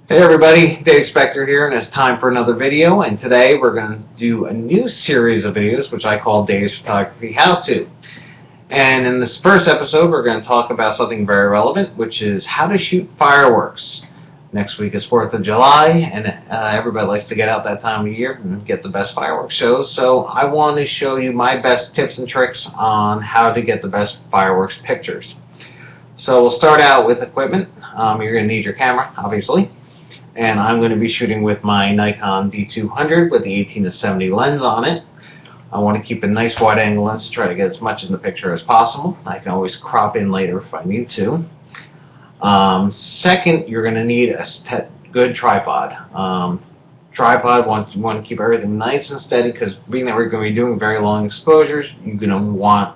Hey everybody, Dave Spector here, and it's time for another video. And today we're going to do a new series of videos, which I call Dave's Photography How To. And in this first episode, we're going to talk about something very relevant, which is how to shoot fireworks. Next week is 4th of July, and everybody likes to get out that time of year and get the best fireworks shows. So I want to show you my best tips and tricks on how to get the best fireworks pictures. So we'll start out with equipment. You're going to need your camera, obviously. And I'm going to be shooting with my Nikon D200 with the 18-70 lens on it. I want to keep a nice wide angle lens to try to get as much in the picture as possible. I can always crop in later if I need to. Second, you're going to need a good tripod. You want to keep everything nice and steady, because being that we're going to be doing very long exposures, you're going to want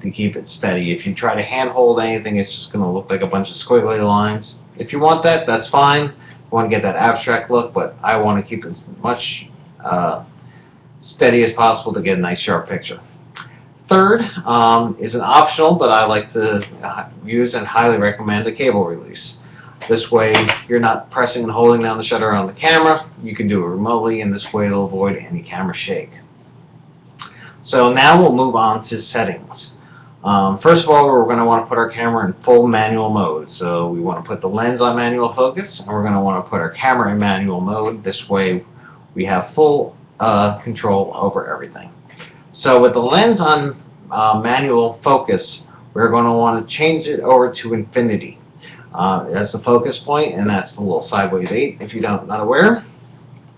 to keep it steady. If you try to handhold anything, it's just going to look like a bunch of squiggly lines. If you want that, that's fine. Want to get that abstract look, but I want to keep it as much steady as possible to get a nice sharp picture. Third is an optional, but I like to use and highly recommend a cable release. This way you're not pressing and holding down the shutter on the camera. You can do it remotely, and this way it'll avoid any camera shake. So now we'll move on to settings. First of all, we're going to want to put our camera in full manual mode. So we want to put the lens on manual focus, and we're going to want to put our camera in manual mode. This way we have full control over everything. So with the lens on manual focus, we're going to want to change it over to infinity as the focus point, and that's the little sideways 8 if you're not aware.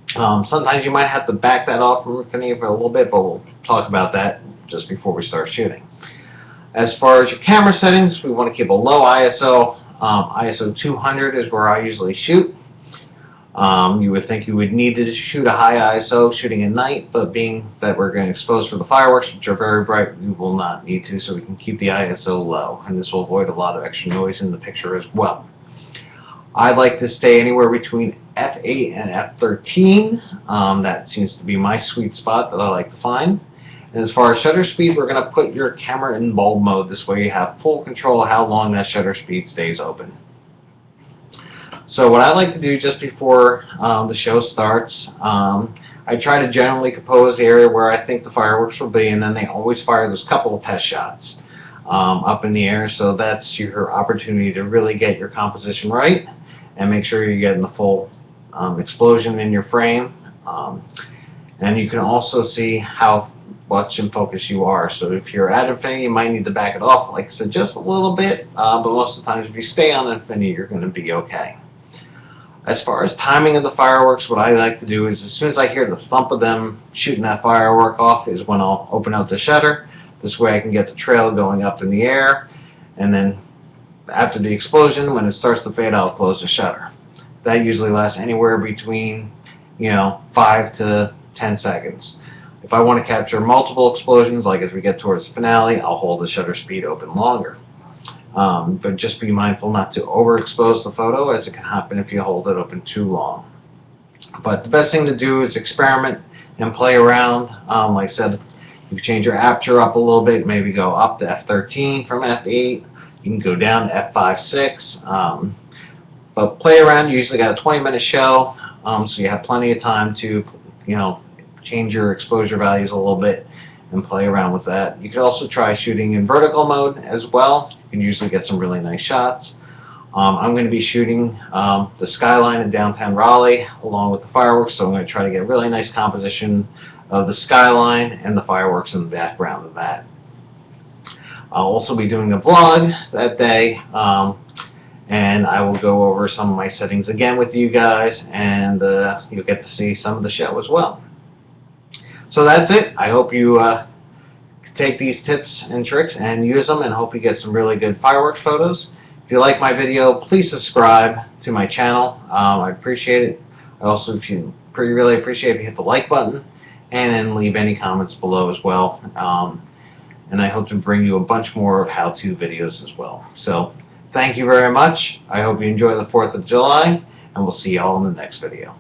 Sometimes you might have to back that off from infinity for a little bit, but we'll talk about that just before we start shooting. As far as your camera settings, we want to keep a low ISO. ISO 200 is where I usually shoot. You would think you would need to shoot a high ISO shooting at night, but being that we're going to expose for the fireworks, which are very bright, we will not need to, so we can keep the ISO low, and this will avoid a lot of extra noise in the picture as well. I like to stay anywhere between f8 and f13. That seems to be my sweet spot that I like to find. And as far as shutter speed, we're going to put your camera in bulb mode. This way you have full control of how long that shutter speed stays open. So what I like to do just before the show starts, I try to generally compose the area where I think the fireworks will be, and then they always fire those couple of test shots up in the air. So that's your opportunity to really get your composition right and make sure you're getting the full explosion in your frame. And you can also see how much in focus you are. So if you're at infinity, you might need to back it off, like I said, just a little bit, but most of the times if you stay on infinity, you're going to be okay. As far as timing of the fireworks, what I like to do is as soon as I hear the thump of them shooting that firework off is when I'll open up the shutter. This way I can get the trail going up in the air, and then after the explosion, when it starts to fade, I'll close the shutter. That usually lasts anywhere between 5 to 10 seconds. If I want to capture multiple explosions, like as we get towards the finale, I'll hold the shutter speed open longer. But just be mindful not to overexpose the photo, as it can happen if you hold it open too long. But the best thing to do is experiment and play around. Like I said, you can change your aperture up a little bit, maybe go up to f13 from f8. You can go down to f5.6. But play around. You usually got a 20-minute show, so you have plenty of time to, change your exposure values a little bit and play around with that. You could also try shooting in vertical mode as well. You can usually get some really nice shots. I'm going to be shooting the skyline in downtown Raleigh along with the fireworks, so I'm going to try to get a really nice composition of the skyline and the fireworks in the background of that. I'll also be doing a vlog that day, and I will go over some of my settings again with you guys, and you'll get to see some of the show as well. So that's it. I hope you take these tips and tricks and use them, and hope you get some really good fireworks photos. If you like my video, please subscribe to my channel. I appreciate it. I also really appreciate if you hit the like button and then leave any comments below as well. And I hope to bring you a bunch more of how-to videos as well. So thank you very much. I hope you enjoy the 4th of July, and we'll see you all in the next video.